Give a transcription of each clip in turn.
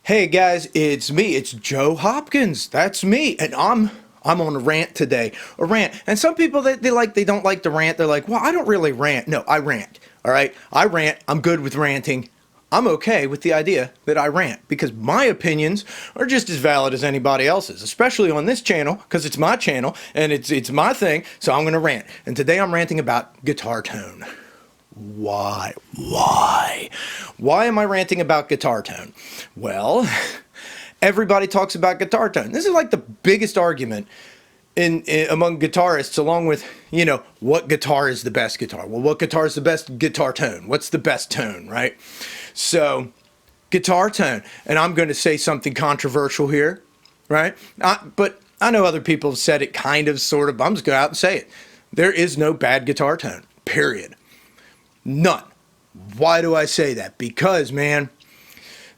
Hey guys, it's me. It's Joe Hopkins. That's me, and I'm on a rant today. A rant. And some people they don't like to rant. They're like, "Well, I don't really rant." No, I rant. All right? I rant. I'm good with ranting. I'm okay with the idea that I rant because my opinions are just as valid as anybody else's, especially on this channel because it's my channel and it's my thing, so I'm going to rant. And today I'm ranting about guitar tone. Why? Why? Why am I ranting about guitar tone? Well, everybody talks about guitar tone. This is like the biggest argument in among guitarists, along with, what guitar is the best guitar? Well, what guitar is the best guitar tone? What's the best tone, right? So, guitar tone. And I'm going to say something controversial here, right? But I know other people have said it kind of, sort of. I'm just going to go out and say it. There is no bad guitar tone, period. None. Why do I say that? Because, man,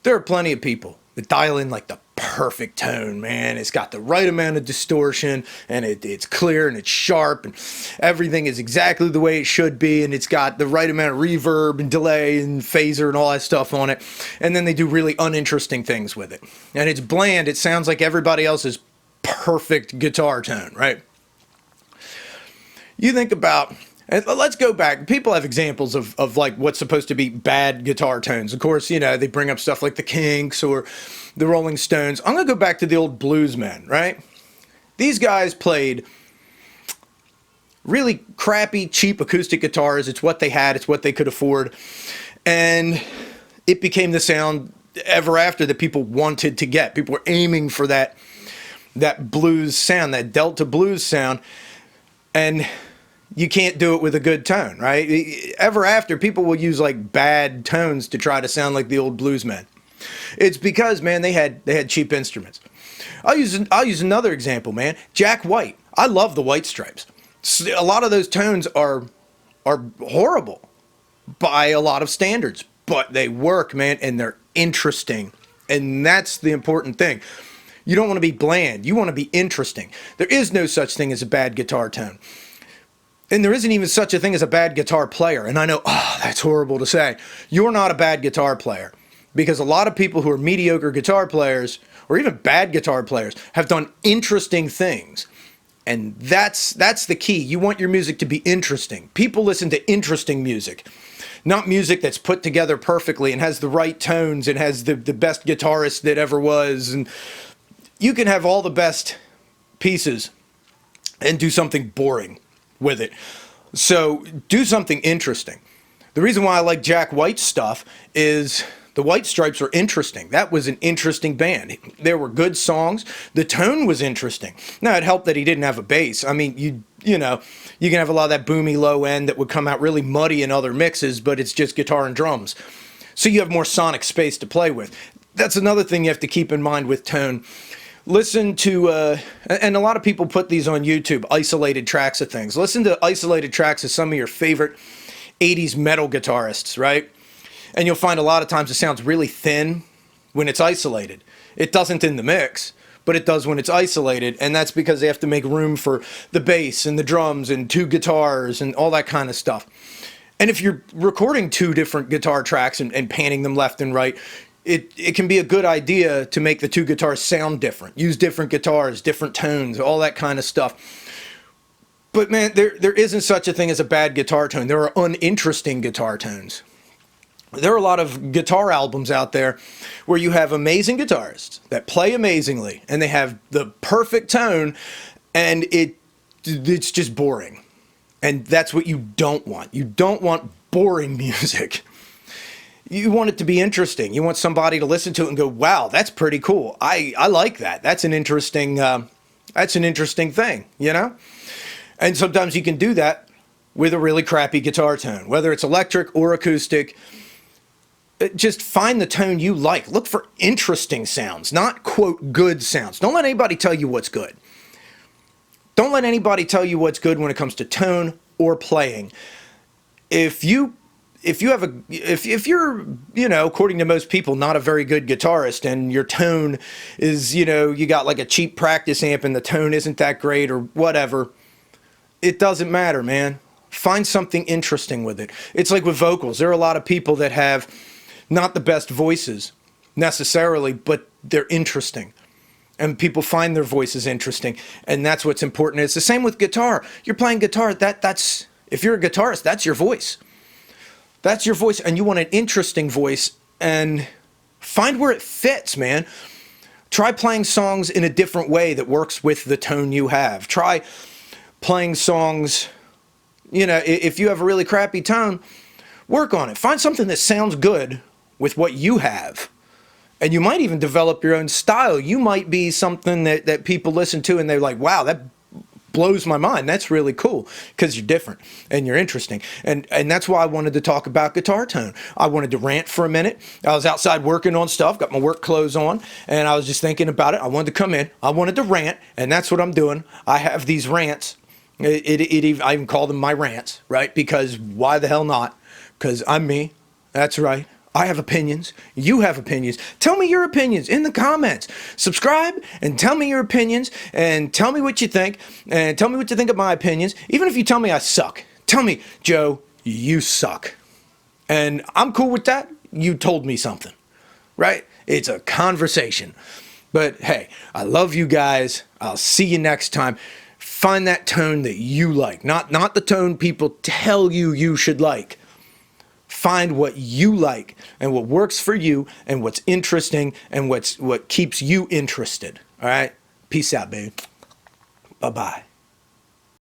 there are plenty of people that dial in like the perfect tone, man. It's got the right amount of distortion, and it's clear and it's sharp, and everything is exactly the way it should be, and it's got the right amount of reverb and delay and phaser and all that stuff on it. And then they do really uninteresting things with it. And it's bland. It sounds like everybody else's perfect guitar tone, right? You think about... And let's go back. People have examples of like what's supposed to be bad guitar tones. Of course, they bring up stuff like the Kinks or the Rolling Stones. I'm going to go back to the old bluesmen, right? These guys played really crappy, cheap acoustic guitars. It's what they had. It's what they could afford. And it became the sound ever after that people wanted to get. People were aiming for that blues sound, that Delta blues sound. And... you can't do it with a good tone, right? Ever after, people will use like bad tones to try to sound like the old bluesmen. It's because, man, they had cheap instruments. I'll use another example, man. Jack White. I love the White Stripes. A lot of those tones are horrible by a lot of standards, but they work, man, and they're interesting. And that's the important thing. You don't want to be bland. You want to be interesting. There is no such thing as a bad guitar tone. And there isn't even such a thing as a bad guitar player. And I know, that's horrible to say. You're not a bad guitar player. Because a lot of people who are mediocre guitar players, or even bad guitar players, have done interesting things. And that's the key. You want your music to be interesting. People listen to interesting music. Not music that's put together perfectly and has the right tones and has the best guitarist that ever was. And you can have all the best pieces and do something boring with it. So do something interesting. The reason why I like Jack White's stuff is the White Stripes are interesting. That was an interesting band. There were good songs. The tone was interesting. Now it helped that he didn't have a bass. I mean, you can have a lot of that boomy low end that would come out really muddy in other mixes, but it's just guitar and drums. So you have more sonic space to play with. That's another thing you have to keep in mind with tone. Listen to, and a lot of people put these on YouTube, isolated tracks of things. Listen to isolated tracks of some of your favorite 80s metal guitarists, right? And you'll find a lot of times it sounds really thin when it's isolated. It doesn't in the mix, but it does when it's isolated, and that's because they have to make room for the bass and the drums and two guitars and all that kind of stuff. And if you're recording two different guitar tracks and panning them left and right, it can be a good idea to make the two guitars sound different. Use different guitars, different tones, all that kind of stuff. But man, there isn't such a thing as a bad guitar tone. There are uninteresting guitar tones. There are a lot of guitar albums out there where you have amazing guitarists that play amazingly and they have the perfect tone, and it's just boring. And that's what you don't want. You don't want boring music. You want it to be interesting. You want somebody to listen to it and go, wow, that's pretty cool. I like that. That's an interesting thing, And sometimes you can do that with a really crappy guitar tone, whether it's electric or acoustic. Just find the tone you like. Look for interesting sounds, not, quote, good sounds. Don't let anybody tell you what's good. Don't let anybody tell you what's good when it comes to tone or playing. If you're, according to most people, not a very good guitarist, and your tone is, you got like a cheap practice amp and the tone isn't that great or whatever, it doesn't matter, man. Find something interesting with it. It's like with vocals. There are a lot of people that have not the best voices, necessarily, but they're interesting. And people find their voices interesting. And that's what's important. It's the same with guitar. You're playing guitar, that's if you're a guitarist, that's your voice. That's your voice, and you want an interesting voice, and find where it fits, man. Try playing songs in a different way that works with the tone you have. Try playing songs, you know, if you have a really crappy tone, work on it. Find something that sounds good with what you have. And you might even develop your own style. You might be something that people listen to and they're like, wow, that blows my mind. That's really cool, because you're different and you're interesting. And that's why I wanted to talk about guitar tone. I wanted to rant for a minute. I was outside working on stuff, got my work clothes on, and I was just thinking about it. I wanted to come in. I wanted to rant, and that's what I'm doing. I have these rants. I even call them my rants, right? Because why the hell not? Because I'm me. That's right. I have opinions. You have opinions. Tell me your opinions in the comments. Subscribe and tell me your opinions and tell me what you think and tell me what you think of my opinions. Even if you tell me I suck. Tell me, Joe, you suck. And I'm cool with that. You told me something, right? It's a conversation. But hey, I love you guys. I'll see you next time. Find that tone that you like, not the tone people tell you you should like. Find what you like and what works for you and what's interesting and what keeps you interested. All right? Peace out, babe. Bye-bye.